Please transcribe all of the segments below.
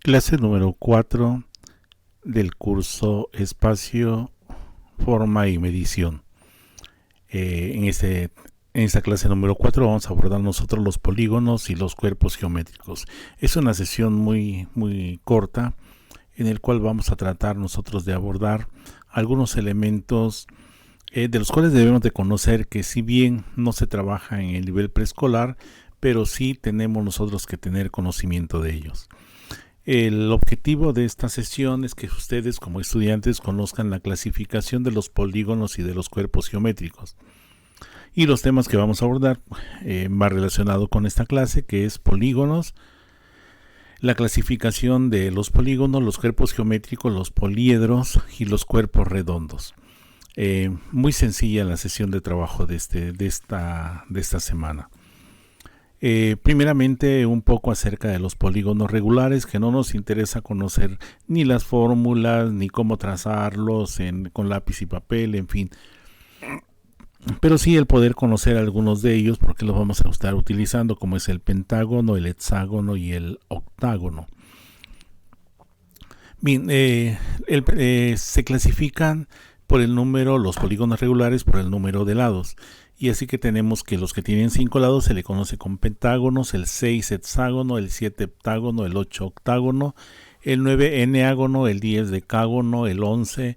Clase número 4 del curso Espacio, Forma y Medición. En esta clase número 4 vamos a abordar nosotros los polígonos y los cuerpos geométricos. Es una sesión muy corta en el cual vamos a tratar nosotros de abordar algunos elementos de los cuales debemos de conocer que si bien no se trabaja en el nivel preescolar, pero sí tenemos nosotros que tener conocimiento de ellos. El objetivo de esta sesión es que ustedes como estudiantes conozcan la clasificación de los polígonos y de los cuerpos geométricos. Y los temas que vamos a abordar va relacionado con esta clase, que es polígonos, la clasificación de los polígonos, los cuerpos geométricos, los poliedros y los cuerpos redondos. Muy sencilla la sesión de trabajo de esta semana. Primeramente un poco acerca de los polígonos regulares, que no nos interesa conocer ni las fórmulas ni cómo trazarlos con lápiz y papel, en fin, pero sí el poder conocer algunos de ellos porque los vamos a estar utilizando, como es el pentágono, el hexágono y el octágono. Bien, se clasifican por el número, los polígonos regulares por el número de lados. Y así que tenemos que los que tienen 5 lados se le conoce con pentágonos, el 6 hexágono, el 7 heptágono, el 8 octágono, el 9 eneágono, el 10 decágono, el 11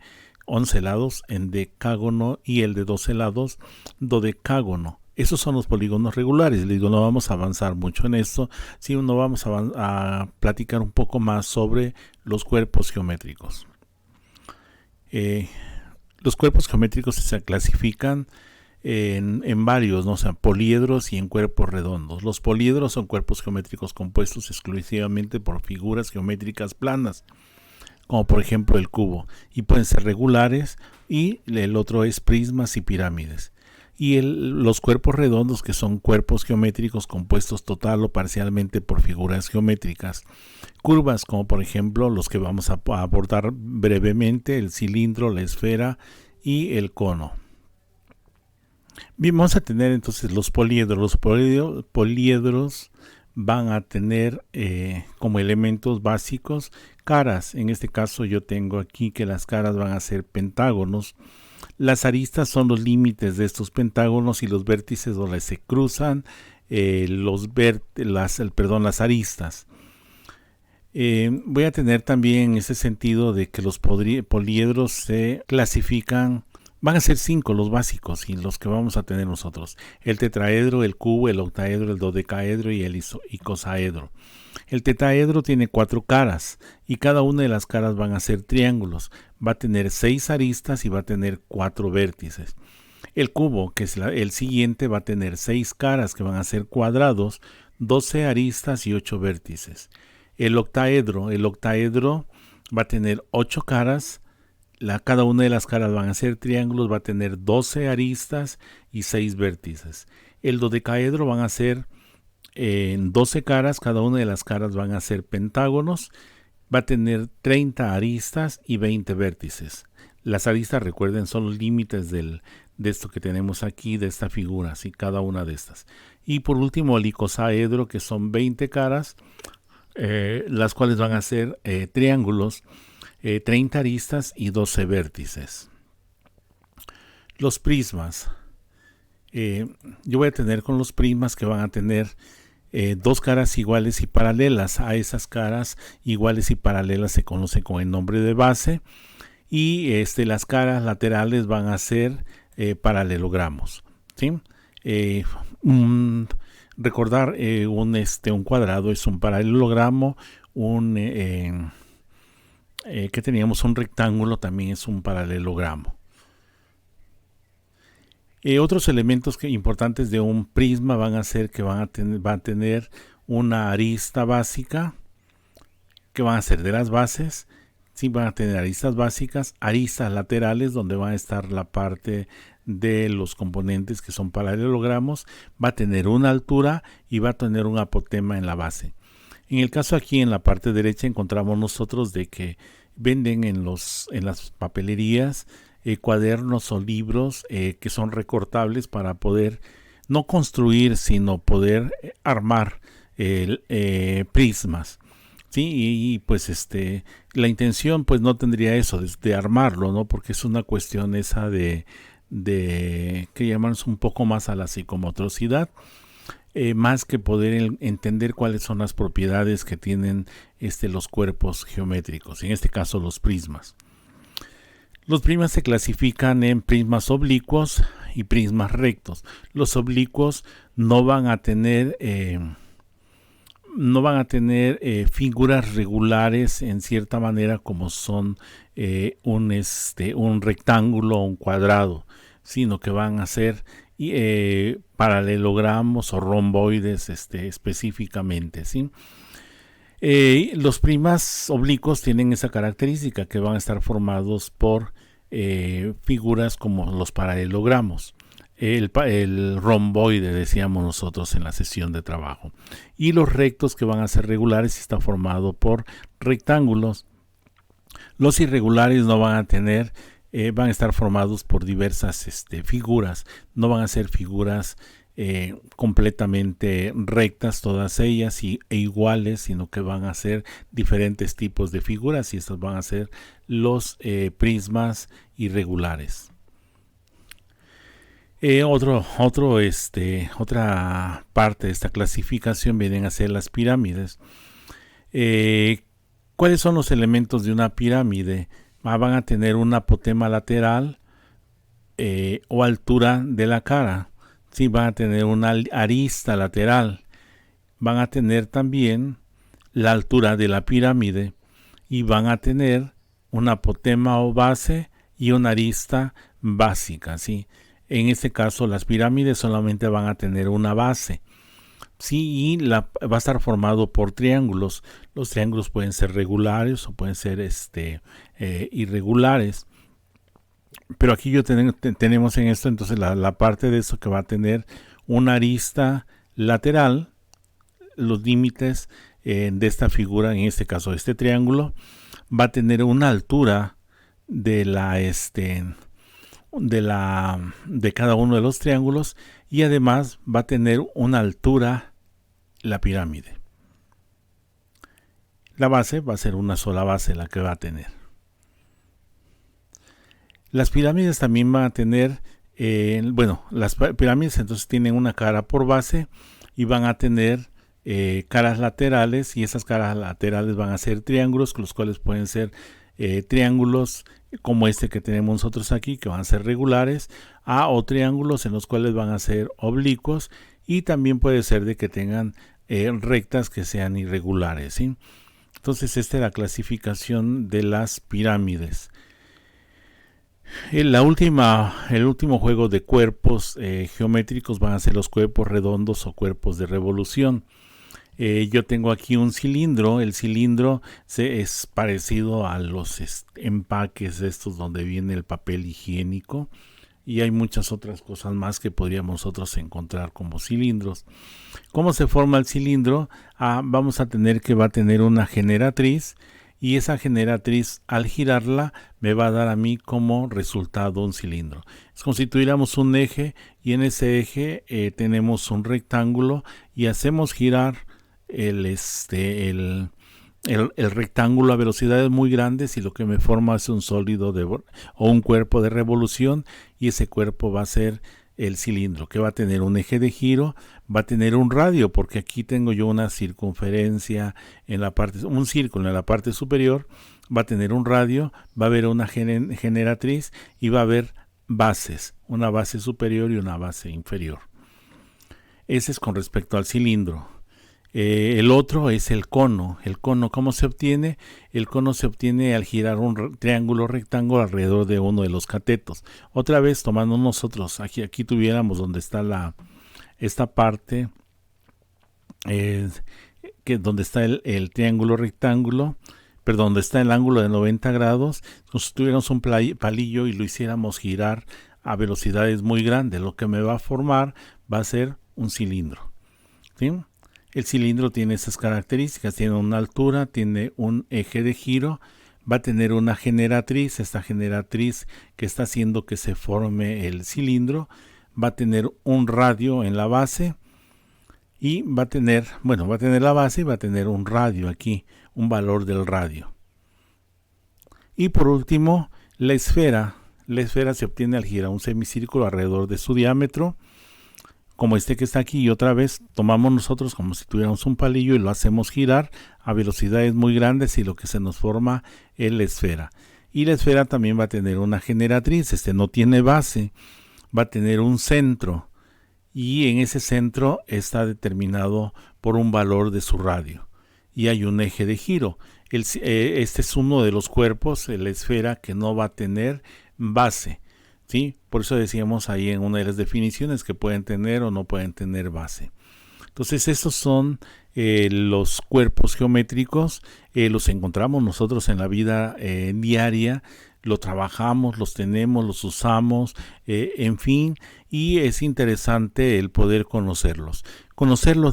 lados en decágono y el de 12 lados dodecágono. Esos son los polígonos regulares. Les digo, no vamos a avanzar mucho en esto, sino vamos a platicar un poco más sobre los cuerpos geométricos. Los cuerpos geométricos se clasifican en varios, ¿no? O sea, poliedros y en cuerpos redondos. Los poliedros son cuerpos geométricos compuestos exclusivamente por figuras geométricas planas, como por ejemplo el cubo, y pueden ser regulares, y el otro es prismas y pirámides. Y los cuerpos redondos, que son cuerpos geométricos compuestos total o parcialmente por figuras geométricas. Curvas, como por ejemplo los que vamos a abordar brevemente, el cilindro, la esfera y el cono. Bien, vamos a tener entonces los poliedros. Los poliedros van a tener como elementos básicos caras. En este caso yo tengo aquí que las caras van a ser pentágonos. Las aristas son los límites de estos pentágonos y los vértices donde se cruzan las aristas. Voy a tener también en ese sentido de que los poliedros se clasifican. Van a ser 5 los básicos y los que vamos a tener nosotros: el tetraedro, el cubo, el octaedro, el dodecaedro y el icosaedro. El tetraedro tiene 4 caras y cada una de las caras van a ser triángulos. Va a tener 6 aristas y va a tener 4 vértices. El cubo, que es el siguiente, va a tener 6 caras que van a ser cuadrados, 12 aristas y 8 vértices. El octaedro va a tener 8 caras. Cada una de las caras van a ser triángulos, va a tener 12 aristas y 6 vértices. El dodecaedro van a ser 12 caras, cada una de las caras van a ser pentágonos, va a tener 30 aristas y 20 vértices. Las aristas, recuerden, son los límites de esto que tenemos aquí, de esta figura, ¿sí? Cada una de estas. Y por último el icosaedro, que son 20 caras, las cuales van a ser triángulos, 30 aristas y 12 vértices. Los prismas. Yo voy a tener con los prismas que van a tener 2 caras iguales y paralelas. A esas caras iguales y paralelas se conoce con el nombre de base. Y las caras laterales van a ser paralelogramos, ¿sí? Recordar un cuadrado es un paralelogramo. Que teníamos un rectángulo también es un paralelogramo. Otros elementos importantes de un prisma van a ser que va a tener una arista básica, que van a ser de las bases. Sí, van a tener aristas básicas, aristas laterales donde va a estar la parte de los componentes que son paralelogramos, va a tener una altura y va a tener un apotema en la base. En el caso aquí en la parte derecha encontramos nosotros de que venden en las papelerías cuadernos o libros que son recortables para poder no construir, sino poder armar prismas. Sí, pues la intención pues no tendría eso de armarlo, ¿no? Porque es una cuestión esa de que llamarnos un poco más a la psicomotricidad, más que poder entender cuáles son las propiedades que tienen los cuerpos geométricos, en este caso los prismas. Los prismas se clasifican en prismas oblicuos y prismas rectos. Los oblicuos no van a tener figuras regulares en cierta manera como son un rectángulo o un cuadrado, sino que van a ser paralelogramos o romboides específicamente, ¿sí? Los prismas oblicuos tienen esa característica que van a estar formados por figuras como los paralelogramos. El romboide, decíamos nosotros en la sesión de trabajo. Y los rectos, que van a ser regulares, está formado por rectángulos. Los irregulares no van a tener, van a estar formados por diversas figuras. No van a ser figuras completamente rectas todas ellas e iguales, sino que van a ser diferentes tipos de figuras, y estos van a ser los prismas irregulares. Otra parte de esta clasificación vienen a ser las pirámides. ¿Cuáles son los elementos de una pirámide? Van a tener un apotema lateral o altura de la cara. Sí, van a tener una arista lateral. Van a tener también la altura de la pirámide y van a tener un apotema o base y una arista básica, ¿sí? En este caso, las pirámides solamente van a tener una base. Sí, y va a estar formado por triángulos. Los triángulos pueden ser regulares o pueden ser irregulares. Pero aquí tenemos en esto entonces la parte de eso que va a tener una arista lateral, los límites de esta figura, en este caso este triángulo, va a tener una altura de cada uno de los triángulos, y además va a tener una altura la pirámide. La base va a ser una sola base la que va a tener. Las pirámides también van a tener, las pirámides entonces tienen una cara por base y van a tener caras laterales, y esas caras laterales van a ser triángulos, los cuales pueden ser triángulos como este que tenemos nosotros aquí, que van a ser regulares, o triángulos en los cuales van a ser oblicuos, y también puede ser de que tengan rectas que sean irregulares, ¿sí? Entonces esta es la clasificación de las pirámides. El último juego de cuerpos geométricos van a ser los cuerpos redondos o cuerpos de revolución. Yo tengo aquí un cilindro. El cilindro es parecido a los empaques estos donde viene el papel higiénico, y hay muchas otras cosas más que podríamos nosotros encontrar como cilindros. ¿Cómo se forma el cilindro? Vamos a tener que va a tener una generatriz, y esa generatriz, al girarla, me va a dar a mí como resultado un cilindro. Es como si tuviéramos un eje, y en ese eje tenemos un rectángulo, y hacemos girar el rectángulo a velocidades muy grandes, y lo que me forma es un sólido o un cuerpo de revolución, y ese cuerpo va a ser el cilindro, que va a tener un eje de giro, va a tener un radio, porque aquí tengo yo una circunferencia un círculo en la parte superior, va a tener un radio, va a haber una generatriz, y va a haber bases, una base superior y una base inferior. Ese es con respecto al cilindro. El otro es el cono. El cono, ¿cómo se obtiene? El cono se obtiene al girar un triángulo rectángulo alrededor de uno de los catetos. Otra vez, tomando nosotros, aquí tuviéramos donde está esta parte, donde está el triángulo rectángulo, perdón, donde está el ángulo de 90 grados, si tuviéramos un palillo y lo hiciéramos girar a velocidades muy grandes, lo que me va a formar va a ser un cilindro, ¿sí? El cilindro tiene esas características, tiene una altura, tiene un eje de giro, va a tener una generatriz, esta generatriz que está haciendo que se forme el cilindro, va a tener un radio en la base, y va a tener la base y va a tener un radio aquí, un valor del radio. Y por último, la esfera. La esfera se obtiene al girar un semicírculo alrededor de su diámetro, como este que está aquí, y otra vez tomamos nosotros como si tuviéramos un palillo y lo hacemos girar a velocidades muy grandes, y lo que se nos forma es la esfera. Y la esfera también va a tener una generatriz. No tiene base, va a tener un centro, y en ese centro está determinado por un valor de su radio, y hay un eje de giro. Este es uno de los cuerpos, la esfera, que no va a tener base, ¿sí? Por eso decíamos ahí en una de las definiciones que pueden tener o no pueden tener base. Entonces estos son los cuerpos geométricos. Los encontramos nosotros en la vida diaria, lo trabajamos, los tenemos, los usamos, en fin, y es interesante el poder conocerlos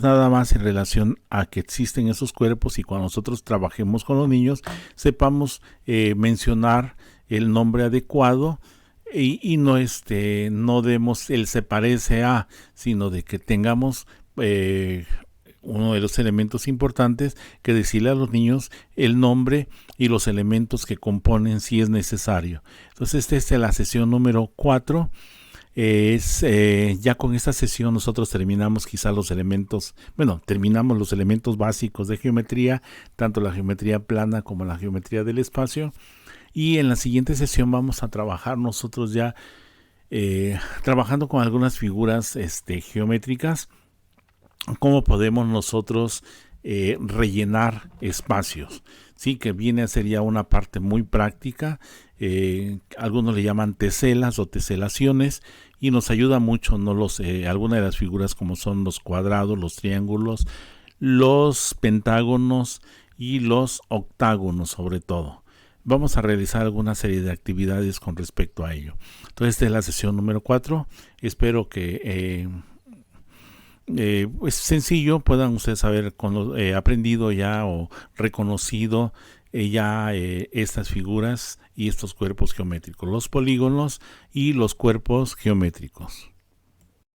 nada más en relación a que existen esos cuerpos, y cuando nosotros trabajemos con los niños sepamos mencionar el nombre adecuado, y no demos el se parece a, sino de que tengamos uno de los elementos importantes, que decirle a los niños el nombre y los elementos que componen si es necesario. Entonces esta es la sesión número 4. Ya con esta sesión nosotros terminamos terminamos los elementos básicos de geometría, tanto la geometría plana como la geometría del espacio. Y en la siguiente sesión vamos a trabajar nosotros ya trabajando con algunas figuras geométricas, cómo podemos nosotros rellenar espacios, sí, que viene a ser ya una parte muy práctica. Algunos le llaman teselas o teselaciones, y nos ayuda mucho, algunas de las figuras, como son los cuadrados, los triángulos, los pentágonos y los octágonos, sobre todo. Vamos a realizar alguna serie de actividades con respecto a ello. Entonces esta es la sesión número 4. Espero que es sencillo, puedan ustedes haber aprendido ya o reconocido estas figuras y estos cuerpos geométricos, los polígonos y los cuerpos geométricos.